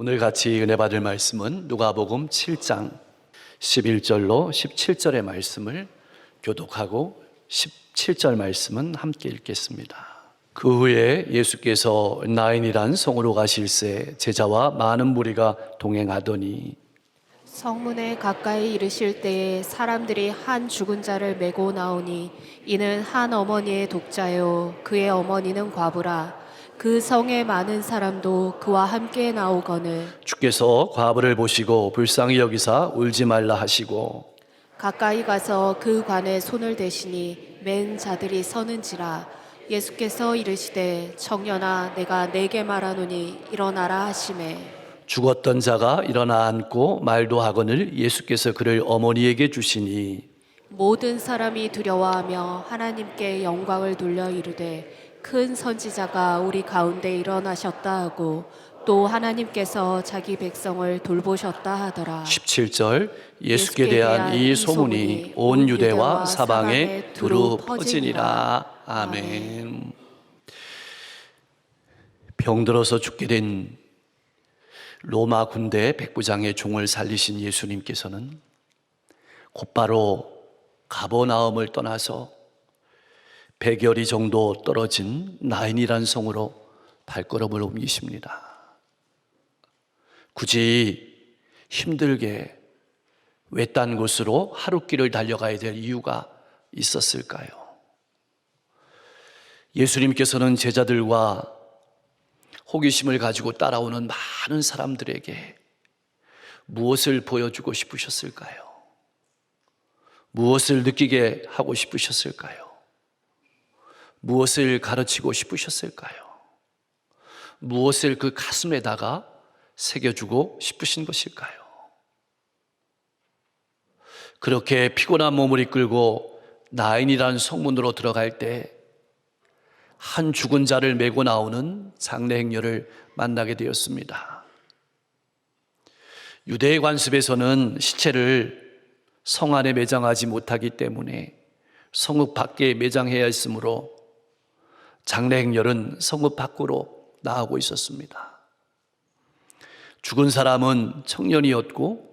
오늘 같이 은혜 받을 말씀은 누가복음 7장 11절로 17절의 말씀을 교독하고 17절 말씀은 함께 읽겠습니다. 그 후에 예수께서 나인이란 성으로 가실새 제자와 많은 무리가 동행하더니 성문에 가까이 이르실 때에 사람들이 한 죽은 자를 메고 나오니 이는 한 어머니의 독자요 그의 어머니는 과부라. 그 성에 많은 사람도 그와 함께 나오거늘 주께서 과부를 보시고 불쌍히 여기사 울지 말라 하시고 가까이 가서 그 관에 손을 대시니 맨 자들이 서는지라. 예수께서 이르시되 청년아 내가 네게 말하노니 일어나라 하시매 죽었던 자가 일어나 앉고 말도 하거늘 예수께서 그를 어머니에게 주시니 모든 사람이 두려워하며 하나님께 영광을 돌려 이르되 큰 선지자가 우리 가운데 일어나셨다 하고 또 하나님께서 자기 백성을 돌보셨다 하더라. 17절 예수께 대한 이 소문이 온 유대와 사방에 두루 퍼지니라. 아멘. 병들어서 죽게 된 로마 군대 백부장의 종을 살리신 예수님께서는 곧바로 가버나움을 떠나서 100여리 정도 떨어진 나인이란 성으로 발걸음을 옮기십니다. 굳이 힘들게 외딴 곳으로 하룻길을 달려가야 될 이유가 있었을까요? 예수님께서는 제자들과 호기심을 가지고 따라오는 많은 사람들에게 무엇을 보여주고 싶으셨을까요? 무엇을 느끼게 하고 싶으셨을까요? 무엇을 가르치고 싶으셨을까요? 무엇을 그 가슴에다가 새겨주고 싶으신 것일까요? 그렇게 피곤한 몸을 이끌고 나인이라는 성문으로 들어갈 때 한 죽은 자를 메고 나오는 장례 행렬을 만나게 되었습니다. 유대의 관습에서는 시체를 성 안에 매장하지 못하기 때문에 성읍 밖에 매장해야 했으므로 장례 행렬은 성읍 밖으로 나가고 있었습니다. 죽은 사람은 청년이었고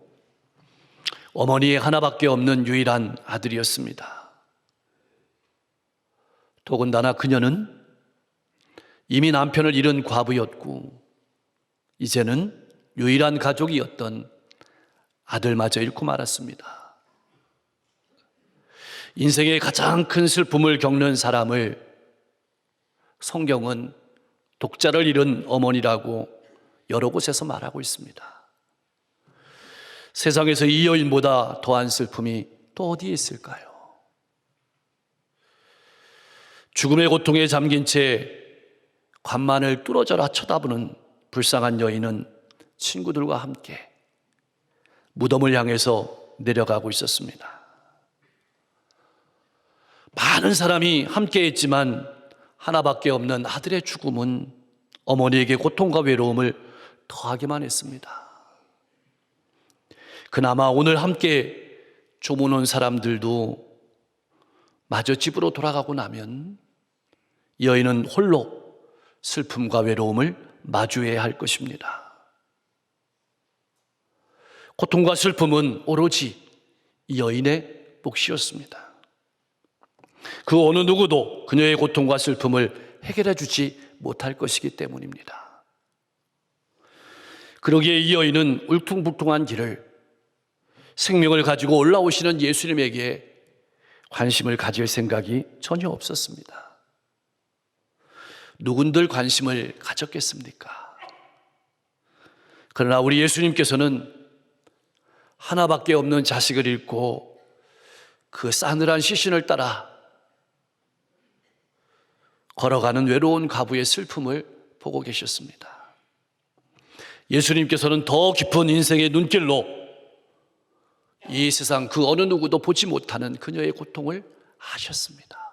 어머니의 하나밖에 없는 유일한 아들이었습니다. 더군다나 그녀는 이미 남편을 잃은 과부였고 이제는 유일한 가족이었던 아들마저 잃고 말았습니다. 인생의 가장 큰 슬픔을 겪는 사람을 성경은 독자를 잃은 어머니라고 여러 곳에서 말하고 있습니다. 세상에서 이 여인보다 더한 슬픔이 또 어디에 있을까요? 죽음의 고통에 잠긴 채 관만을 뚫어져라 쳐다보는 불쌍한 여인은 친구들과 함께 무덤을 향해서 내려가고 있었습니다. 많은 사람이 함께 했지만 하나밖에 없는 아들의 죽음은 어머니에게 고통과 외로움을 더하기만 했습니다. 그나마 오늘 함께 조문 온 사람들도 마저 집으로 돌아가고 나면 이 여인은 홀로 슬픔과 외로움을 마주해야 할 것입니다. 고통과 슬픔은 오로지 이 여인의 몫이었습니다. 그 어느 누구도 그녀의 고통과 슬픔을 해결해 주지 못할 것이기 때문입니다. 그러기에 이 여인은 울퉁불퉁한 길을 생명을 가지고 올라오시는 예수님에게 관심을 가질 생각이 전혀 없었습니다. 누군들 관심을 가졌겠습니까? 그러나 우리 예수님께서는 하나밖에 없는 자식을 잃고 그 싸늘한 시신을 따라 걸어가는 외로운 과부의 슬픔을 보고 계셨습니다. 예수님께서는 더 깊은 인생의 눈길로 이 세상 그 어느 누구도 보지 못하는 그녀의 고통을 아셨습니다.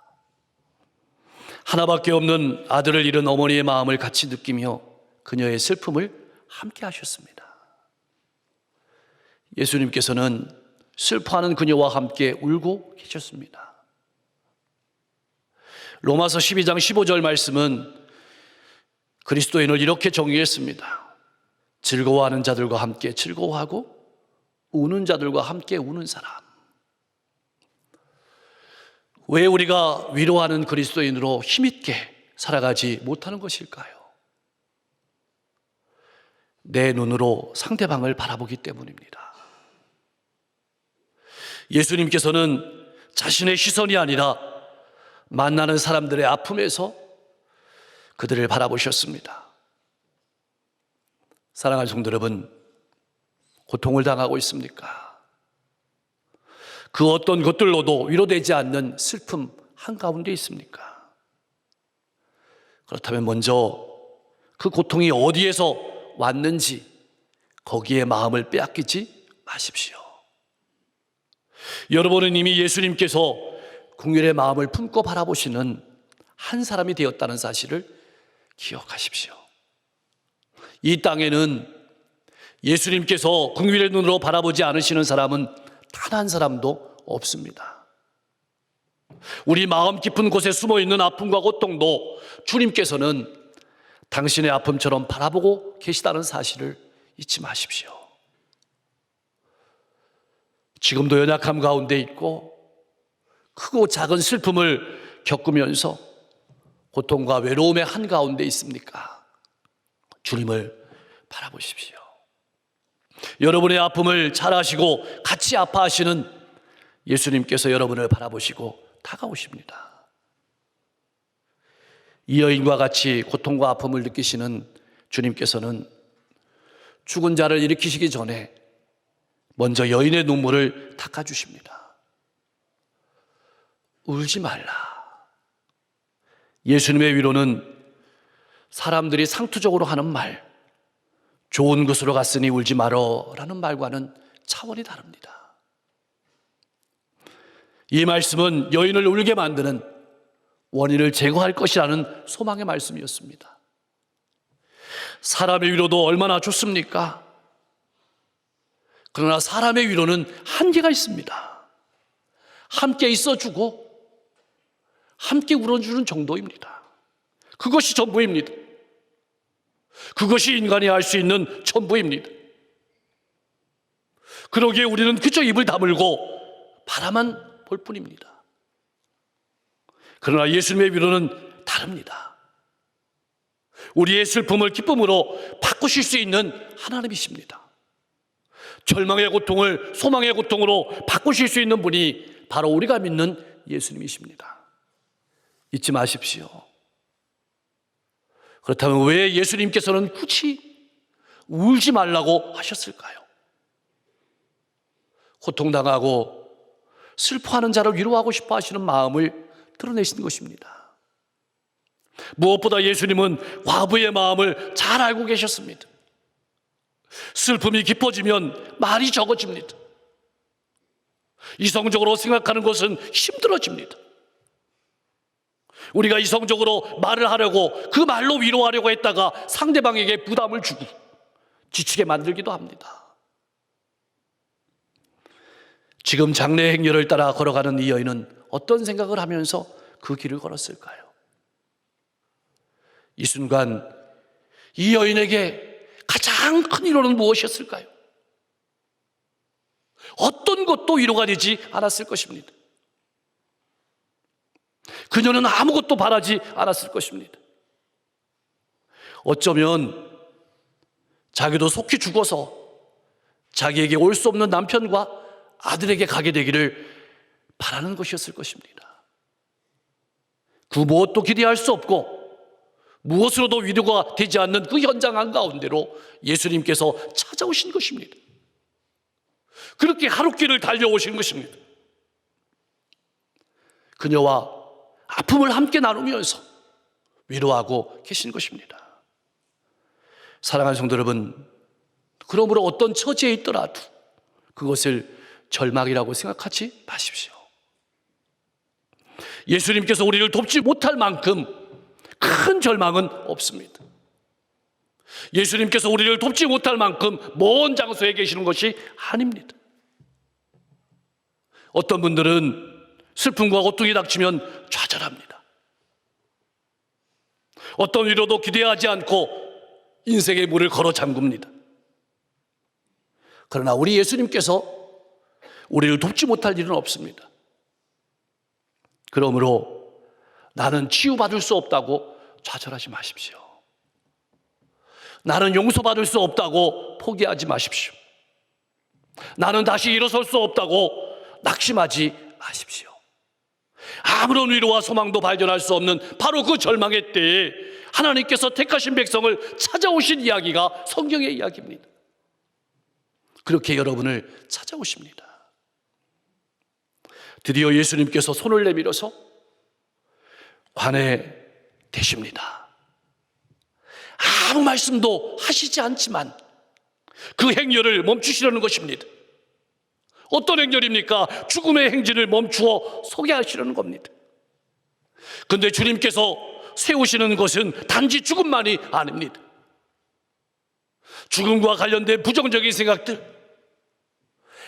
하나밖에 없는 아들을 잃은 어머니의 마음을 같이 느끼며 그녀의 슬픔을 함께 하셨습니다. 예수님께서는 슬퍼하는 그녀와 함께 울고 계셨습니다. 로마서 12장 15절 말씀은 그리스도인을 이렇게 정의했습니다. 즐거워하는 자들과 함께 즐거워하고 우는 자들과 함께 우는 사람. 왜 우리가 위로하는 그리스도인으로 힘있게 살아가지 못하는 것일까요? 내 눈으로 상대방을 바라보기 때문입니다. 예수님께서는 자신의 시선이 아니라 만나는 사람들의 아픔에서 그들을 바라보셨습니다. 사랑하는 성도 여러분, 고통을 당하고 있습니까? 그 어떤 것들로도 위로되지 않는 슬픔 한가운데 있습니까? 그렇다면 먼저 그 고통이 어디에서 왔는지 거기에 마음을 빼앗기지 마십시오. 여러분은 이미 예수님께서 긍휼의 마음을 품고 바라보시는 한 사람이 되었다는 사실을 기억하십시오. 이 땅에는 예수님께서 긍휼의 눈으로 바라보지 않으시는 사람은 단 한 사람도 없습니다. 우리 마음 깊은 곳에 숨어있는 아픔과 고통도 주님께서는 당신의 아픔처럼 바라보고 계시다는 사실을 잊지 마십시오. 지금도 연약함 가운데 있고 크고 작은 슬픔을 겪으면서 고통과 외로움의 한가운데 있습니까? 주님을 바라보십시오. 여러분의 아픔을 잘 아시고 같이 아파하시는 예수님께서 여러분을 바라보시고 다가오십니다. 이 여인과 같이 고통과 아픔을 느끼시는 주님께서는 죽은 자를 일으키시기 전에 먼저 여인의 눈물을 닦아주십니다. 울지 말라. 예수님의 위로는 사람들이 상투적으로 하는 말, 좋은 곳으로 갔으니 울지 말어 라는 말과는 차원이 다릅니다. 이 말씀은 여인을 울게 만드는 원인을 제거할 것이라는 소망의 말씀이었습니다. 사람의 위로도 얼마나 좋습니까? 그러나 사람의 위로는 한계가 있습니다. 함께 있어주고 함께 울어주는 정도입니다. 그것이 전부입니다. 그것이 인간이 할 수 있는 전부입니다. 그러기에 우리는 그저 입을 다물고 바라만 볼 뿐입니다. 그러나 예수님의 위로는 다릅니다. 우리의 슬픔을 기쁨으로 바꾸실 수 있는 하나님이십니다. 절망의 고통을 소망의 고통으로 바꾸실 수 있는 분이 바로 우리가 믿는 예수님이십니다. 잊지 마십시오. 그렇다면 왜 예수님께서는 굳이 울지 말라고 하셨을까요? 고통당하고 슬퍼하는 자를 위로하고 싶어 하시는 마음을 드러내신 것입니다. 무엇보다 예수님은 과부의 마음을 잘 알고 계셨습니다. 슬픔이 깊어지면 말이 적어집니다. 이성적으로 생각하는 것은 힘들어집니다. 우리가 이성적으로 말을 하려고 그 말로 위로하려고 했다가 상대방에게 부담을 주고 지치게 만들기도 합니다. 지금 장례 행렬을 따라 걸어가는 이 여인은 어떤 생각을 하면서 그 길을 걸었을까요? 이 순간 이 여인에게 가장 큰 위로는 무엇이었을까요? 어떤 것도 위로가 되지 않았을 것입니다. 그녀는 아무것도 바라지 않았을 것입니다. 어쩌면 자기도 속히 죽어서 자기에게 올 수 없는 남편과 아들에게 가게 되기를 바라는 것이었을 것입니다. 그 무엇도 기대할 수 없고 무엇으로도 위로가 되지 않는 그 현장 한가운데로 예수님께서 찾아오신 것입니다. 그렇게 하루길을 달려오신 것입니다. 그녀와 아픔을 함께 나누면서 위로하고 계신 것입니다. 사랑하는 성도 여러분, 그러므로 어떤 처지에 있더라도 그것을 절망이라고 생각하지 마십시오. 예수님께서 우리를 돕지 못할 만큼 큰 절망은 없습니다. 예수님께서 우리를 돕지 못할 만큼 먼 장소에 계시는 것이 아닙니다. 어떤 분들은 슬픔과 고통이 닥치면 좌절합니다. 어떤 위로도 기대하지 않고 인생의 문을 걸어 잠굽니다. 그러나 우리 예수님께서 우리를 돕지 못할 일은 없습니다. 그러므로 나는 치유받을 수 없다고 좌절하지 마십시오. 나는 용서받을 수 없다고 포기하지 마십시오. 나는 다시 일어설 수 없다고 낙심하지 마십시오. 아무런 위로와 소망도 발견할 수 없는 바로 그 절망의 때에 하나님께서 택하신 백성을 찾아오신 이야기가 성경의 이야기입니다. 그렇게 여러분을 찾아오십니다. 드디어 예수님께서 손을 내밀어서 관에 대십니다. 아무 말씀도 하시지 않지만 그 행렬을 멈추시려는 것입니다. 어떤 행렬입니까? 죽음의 행진을 멈추어 서게 하시려는 겁니다. 그런데 주님께서 세우시는 것은 단지 죽음만이 아닙니다. 죽음과 관련된 부정적인 생각들,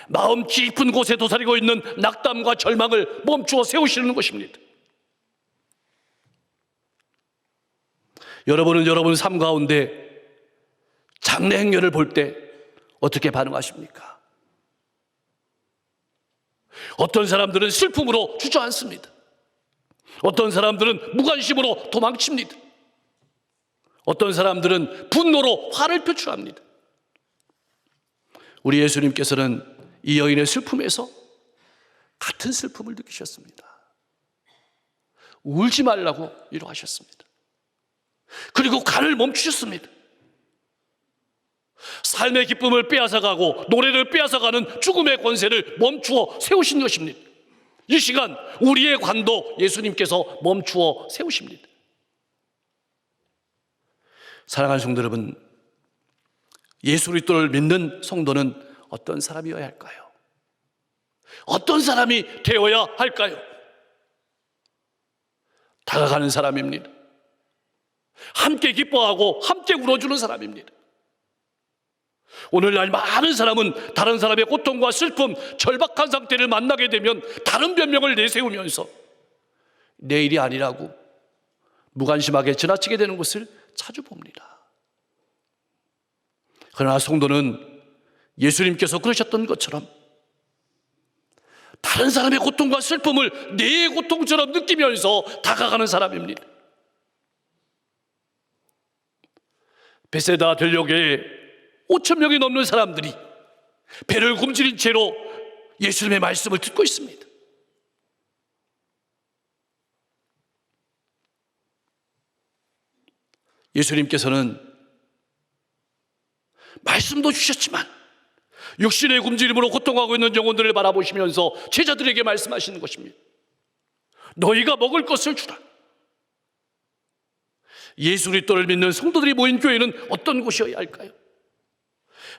마음 깊은 곳에 도사리고 있는 낙담과 절망을 멈추어 세우시는 것입니다. 여러분은 여러분 삶 가운데 장래 행렬을 볼 때 어떻게 반응하십니까? 어떤 사람들은 슬픔으로 주저앉습니다. 어떤 사람들은 무관심으로 도망칩니다. 어떤 사람들은 분노로 화를 표출합니다. 우리 예수님께서는 이 여인의 슬픔에서 같은 슬픔을 느끼셨습니다. 울지 말라고 위로하셨습니다. 그리고 간을 멈추셨습니다. 삶의 기쁨을 빼앗아가고 노래를 빼앗아가는 죽음의 권세를 멈추어 세우신 것입니다. 이 시간 우리의 관도 예수님께서 멈추어 세우십니다. 사랑하는 성도 여러분, 예수 그리스도를 믿는 성도는 어떤 사람이어야 할까요? 어떤 사람이 되어야 할까요? 다가가는 사람입니다. 함께 기뻐하고 함께 울어주는 사람입니다. 오늘날 많은 사람은 다른 사람의 고통과 슬픔, 절박한 상태를 만나게 되면 다른 변명을 내세우면서 내 일이 아니라고 무관심하게 지나치게 되는 것을 자주 봅니다. 그러나 성도는 예수님께서 그러셨던 것처럼 다른 사람의 고통과 슬픔을 내 고통처럼 느끼면서 다가가는 사람입니다. 베세다 들녘에 5천 명이 넘는 사람들이 배를 굶주린 채로 예수님의 말씀을 듣고 있습니다. 예수님께서는 말씀도 주셨지만 육신의 굶주림으로 고통하고 있는 영혼들을 바라보시면서 제자들에게 말씀하시는 것입니다. 너희가 먹을 것을 주라. 예수 그리스도를 믿는 성도들이 모인 교회는 어떤 곳이어야 할까요?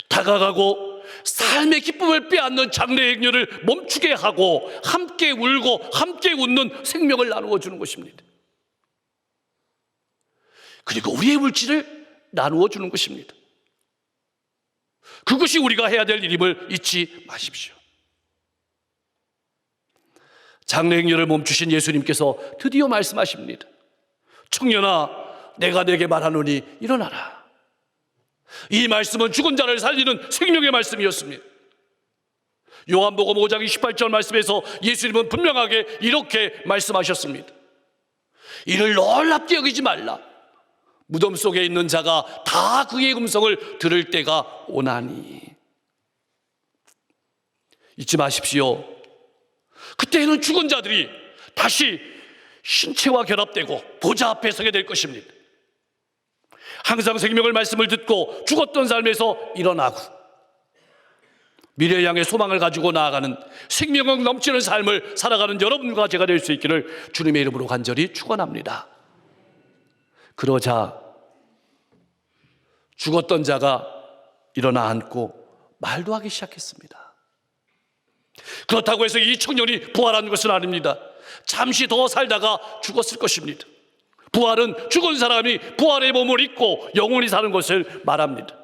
다가가고 삶의 기쁨을 빼앗는 장래 행렬을 멈추게 하고 함께 울고 함께 웃는 생명을 나누어 주는 것입니다. 그리고 우리의 물질을 나누어 주는 것입니다. 그것이 우리가 해야 될 일임을 잊지 마십시오. 장래 행렬을 멈추신 예수님께서 드디어 말씀하십니다. 청년아, 내가 내게 말하노니 일어나라. 이 말씀은 죽은 자를 살리는 생명의 말씀이었습니다. 요한복음 5장 28절 말씀에서 예수님은 분명하게 이렇게 말씀하셨습니다. 이를 놀랍게 여기지 말라. 무덤 속에 있는 자가 다 그의 음성을 들을 때가 오나니. 잊지 마십시오. 그때에는 죽은 자들이 다시 신체와 결합되고 보좌 앞에 서게 될 것입니다. 항상 생명을 말씀을 듣고 죽었던 삶에서 일어나고 미래를 향해 소망을 가지고 나아가는 생명력 넘치는 삶을 살아가는 여러분과 제가 될 수 있기를 주님의 이름으로 간절히 축원합니다. 그러자 죽었던 자가 일어나 앉고 말도 하기 시작했습니다. 그렇다고 해서 이 청년이 부활한 것은 아닙니다. 잠시 더 살다가 죽었을 것입니다. 부활은 죽은 사람이 부활의 몸을 입고 영원히 사는 것을 말합니다.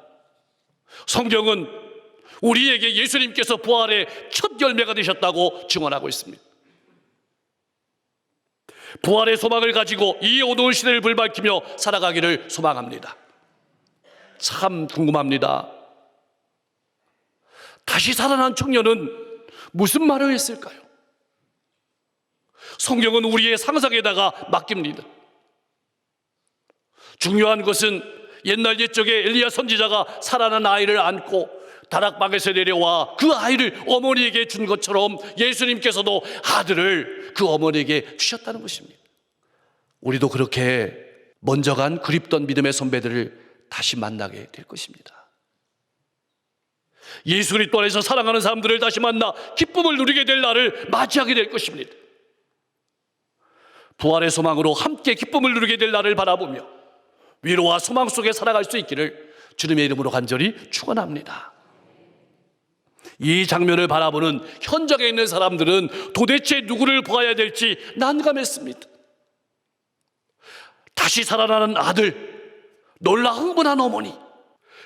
성경은 우리에게 예수님께서 부활의 첫 열매가 되셨다고 증언하고 있습니다. 부활의 소망을 가지고 이 어두운 시대를 불밝히며 살아가기를 소망합니다. 참 궁금합니다. 다시 살아난 청년은 무슨 말을 했을까요? 성경은 우리의 상상에다가 맡깁니다. 중요한 것은 옛날 옛적에 엘리야 선지자가 살아난 아이를 안고 다락방에서 내려와 그 아이를 어머니에게 준 것처럼 예수님께서도 아들을 그 어머니에게 주셨다는 것입니다. 우리도 그렇게 먼저 간 그립던 믿음의 선배들을 다시 만나게 될 것입니다. 예수 그리스도 안에서 사랑하는 사람들을 다시 만나 기쁨을 누리게 될 날을 맞이하게 될 것입니다. 부활의 소망으로 함께 기쁨을 누리게 될 날을 바라보며 위로와 소망 속에 살아갈 수 있기를 주님의 이름으로 간절히 축원합니다. 이 장면을 바라보는 현장에 있는 사람들은 도대체 누구를 보아야 될지 난감했습니다. 다시 살아나는 아들, 놀라 흥분한 어머니,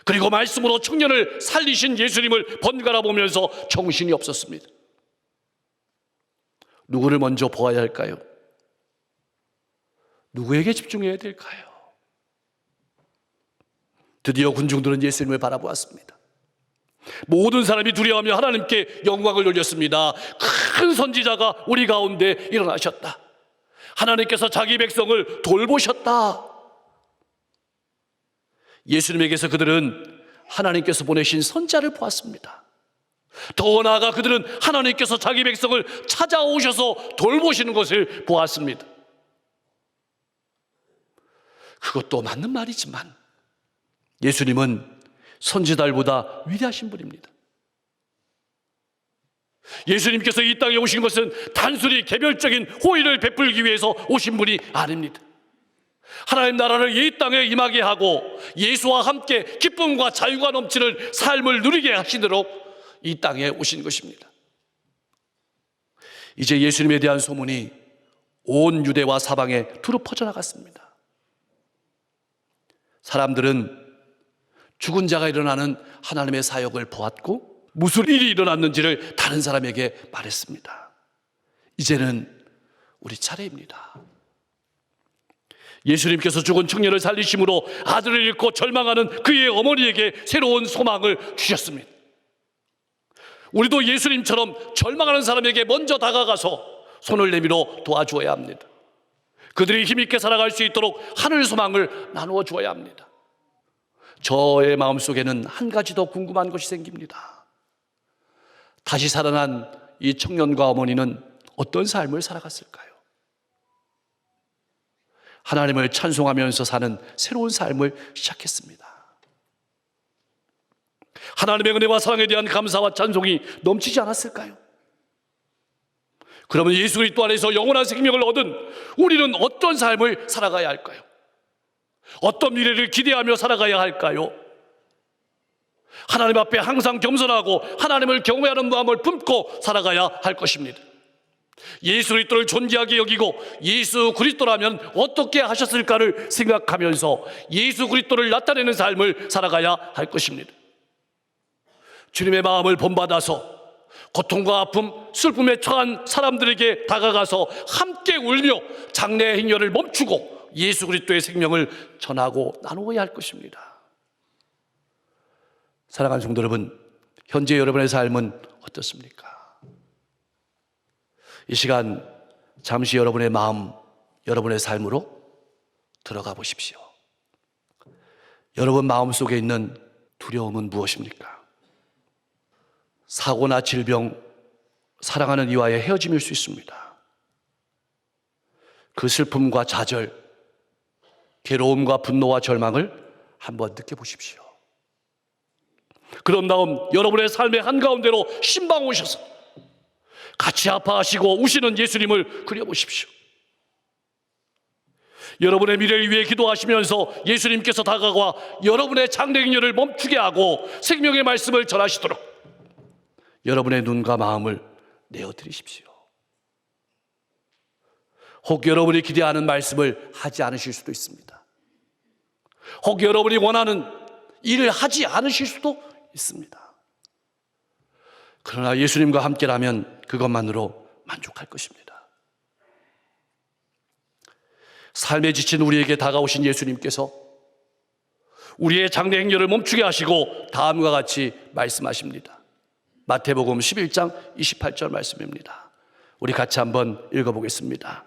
그리고 말씀으로 청년을 살리신 예수님을 번갈아 보면서 정신이 없었습니다. 누구를 먼저 보아야 할까요? 누구에게 집중해야 될까요? 드디어 군중들은 예수님을 바라보았습니다. 모든 사람이 두려워하며 하나님께 영광을 돌렸습니다. 큰 선지자가 우리 가운데 일어나셨다. 하나님께서 자기 백성을 돌보셨다. 예수님에게서 그들은 하나님께서 보내신 선자를 보았습니다. 더 나아가 그들은 하나님께서 자기 백성을 찾아오셔서 돌보시는 것을 보았습니다. 그것도 맞는 말이지만 예수님은 선지자들보다 위대하신 분입니다. 예수님께서 이 땅에 오신 것은 단순히 개별적인 호의를 베풀기 위해서 오신 분이 아닙니다. 하나님 나라를 이 땅에 임하게 하고 예수와 함께 기쁨과 자유가 넘치는 삶을 누리게 하시도록 이 땅에 오신 것입니다. 이제 예수님에 대한 소문이 온 유대와 사방에 두루 퍼져나갔습니다. 사람들은 죽은 자가 일어나는 하나님의 사역을 보았고 무슨 일이 일어났는지를 다른 사람에게 말했습니다. 이제는 우리 차례입니다. 예수님께서 죽은 청년을 살리심으로 아들을 잃고 절망하는 그의 어머니에게 새로운 소망을 주셨습니다. 우리도 예수님처럼 절망하는 사람에게 먼저 다가가서 손을 내밀어 도와주어야 합니다. 그들이 힘있게 살아갈 수 있도록 하늘 소망을 나누어 주어야 합니다. 저의 마음속에는 한 가지 더 궁금한 것이 생깁니다. 다시 살아난 이 청년과 어머니는 어떤 삶을 살아갔을까요? 하나님을 찬송하면서 사는 새로운 삶을 시작했습니다. 하나님의 은혜와 사랑에 대한 감사와 찬송이 넘치지 않았을까요? 그러면 예수 그리스도 안에서 영원한 생명을 얻은 우리는 어떤 삶을 살아가야 할까요? 어떤 미래를 기대하며 살아가야 할까요? 하나님 앞에 항상 겸손하고 하나님을 경외하는 마음을 품고 살아가야 할 것입니다. 예수 그리스도를 존귀하게 여기고 예수 그리스도라면 어떻게 하셨을까를 생각하면서 예수 그리스도를 나타내는 삶을 살아가야 할 것입니다. 주님의 마음을 본받아서 고통과 아픔, 슬픔에 처한 사람들에게 다가가서 함께 울며 장래의 행렬을 멈추고 예수 그리스도의 생명을 전하고 나누어야 할 것입니다. 사랑하는 성도 여러분, 현재 여러분의 삶은 어떻습니까? 이 시간 잠시 여러분의 마음, 여러분의 삶으로 들어가 보십시오. 여러분 마음속에 있는 두려움은 무엇입니까? 사고나 질병, 사랑하는 이와의 헤어짐일 수 있습니다. 그 슬픔과 좌절, 괴로움과 분노와 절망을 한번 느껴보십시오. 그런 다음 여러분의 삶의 한가운데로 신방 오셔서 같이 아파하시고 우시는 예수님을 그려보십시오. 여러분의 미래를 위해 기도하시면서 예수님께서 다가와 여러분의 장래 행렬을 멈추게 하고 생명의 말씀을 전하시도록 여러분의 눈과 마음을 내어드리십시오. 혹 여러분이 기대하는 말씀을 하지 않으실 수도 있습니다. 혹 여러분이 원하는 일을 하지 않으실 수도 있습니다. 그러나 예수님과 함께라면 그것만으로 만족할 것입니다. 삶에 지친 우리에게 다가오신 예수님께서 우리의 장래 행렬을 멈추게 하시고 다음과 같이 말씀하십니다. 마태복음 11장 28절 말씀입니다. 우리 같이 한번 읽어보겠습니다.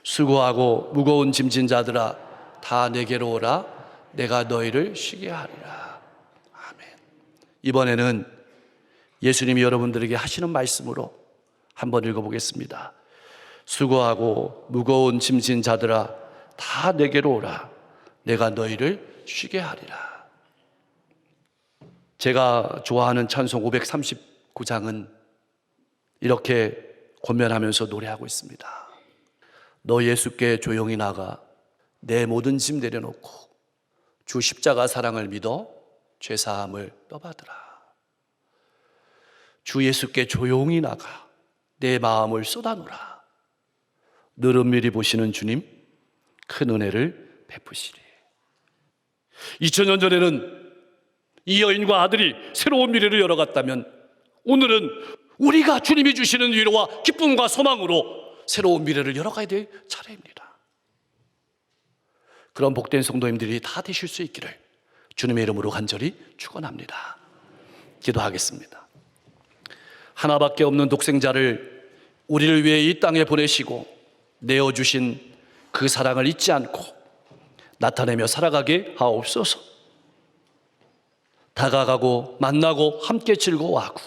수고하고 무거운 짐진 자들아 다 내게로 오라. 내가 너희를 쉬게 하리라. 아멘. 이번에는 예수님이 여러분들에게 하시는 말씀으로 한번 읽어보겠습니다. 수고하고 무거운 짐진 자들아 다 내게로 오라. 내가 너희를 쉬게 하리라. 제가 좋아하는 찬송 539장은 이렇게 권면하면서 노래하고 있습니다. 너 예수께 조용히 나가 내 모든 짐 내려놓고 주 십자가 사랑을 믿어 죄사함을 떠받으라. 주 예수께 조용히 나가 내 마음을 쏟아놓으라. 늘 은밀히 보시는 주님 큰 은혜를 베푸시리. 2000년 전에는 이 여인과 아들이 새로운 미래를 열어갔다면 오늘은 우리가 주님이 주시는 위로와 기쁨과 소망으로 새로운 미래를 열어가야 될 차례입니다. 그런 복된 성도님들이 다 되실 수 있기를 주님의 이름으로 간절히 축원합니다. 기도하겠습니다. 하나밖에 없는 독생자를 우리를 위해 이 땅에 보내시고 내어주신 그 사랑을 잊지 않고 나타내며 살아가게 하옵소서. 다가가고 만나고 함께 즐거워하고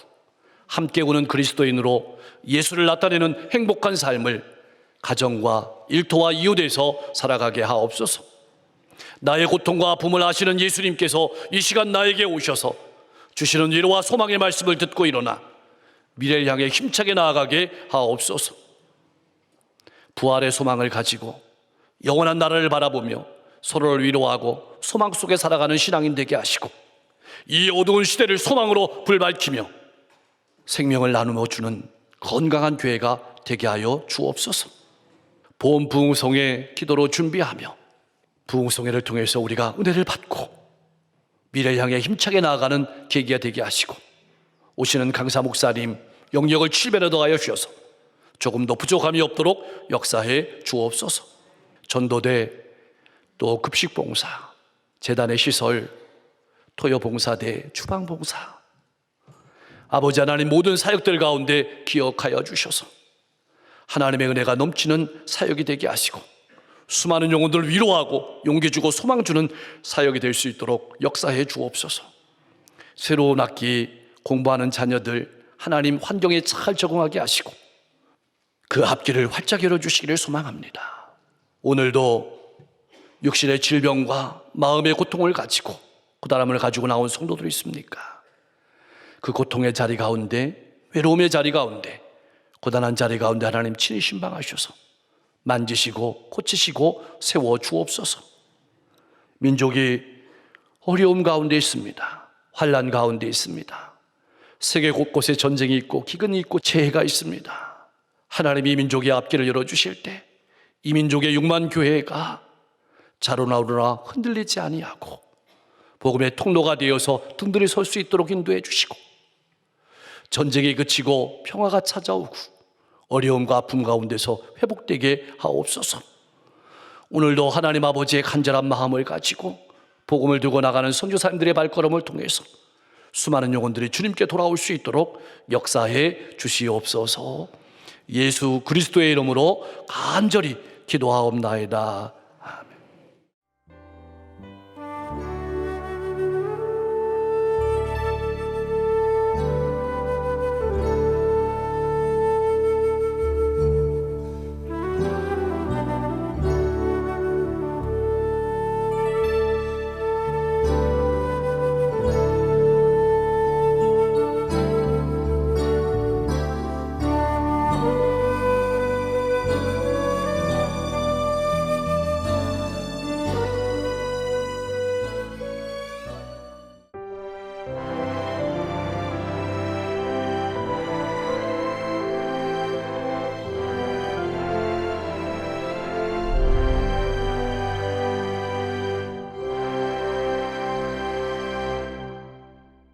함께 우는 그리스도인으로 예수를 나타내는 행복한 삶을 가정과 일터와 이웃에서 살아가게 하옵소서. 나의 고통과 아픔을 아시는 예수님께서 이 시간 나에게 오셔서 주시는 위로와 소망의 말씀을 듣고 일어나 미래를 향해 힘차게 나아가게 하옵소서. 부활의 소망을 가지고 영원한 나라를 바라보며 서로를 위로하고 소망 속에 살아가는 신앙인 되게 하시고 이 어두운 시대를 소망으로 불밝히며 생명을 나누며 주는 건강한 교회가 되게 하여 주옵소서. 본 부흥성회 기도로 준비하며 부흥성회를 통해서 우리가 은혜를 받고 미래를 향해 힘차게 나아가는 계기가 되게 하시고 오시는 강사 목사님 영역을 7배나 더하여 주셔서 조금 더 부족함이 없도록 역사해 주옵소서. 전도대 또 급식봉사 재단의 시설 토요봉사대 주방봉사 아버지 하나님 모든 사역들 가운데 기억하여 주셔서 하나님의 은혜가 넘치는 사역이 되게 하시고 수많은 영혼들을 위로하고 용기 주고 소망 주는 사역이 될 수 있도록 역사해 주옵소서. 새로운 학기 공부하는 자녀들 하나님 환경에 잘 적응하게 하시고 그 앞길을 활짝 열어주시기를 소망합니다. 오늘도 육신의 질병과 마음의 고통을 가지고 고단함을 가지고 나온 성도들이 있습니까? 그 고통의 자리 가운데 외로움의 자리 가운데 고단한 자리 가운데 하나님 친히 신방하셔서 만지시고 고치시고 세워 주옵소서. 민족이 어려움 가운데 있습니다. 환난 가운데 있습니다. 세계 곳곳에 전쟁이 있고 기근이 있고 재해가 있습니다. 하나님이 이 민족의 앞길을 열어주실 때 이 민족의 6만 교회가 자로나 우러나 흔들리지 아니하고 복음의 통로가 되어서 든든히 설 수 있도록 인도해 주시고 전쟁이 그치고 평화가 찾아오고 어려움과 아픔 가운데서 회복되게 하옵소서. 오늘도 하나님 아버지의 간절한 마음을 가지고 복음을 들고 나가는 선교사님들의 발걸음을 통해서 수많은 영혼들이 주님께 돌아올 수 있도록 역사해 주시옵소서. 예수 그리스도의 이름으로 간절히 기도하옵나이다.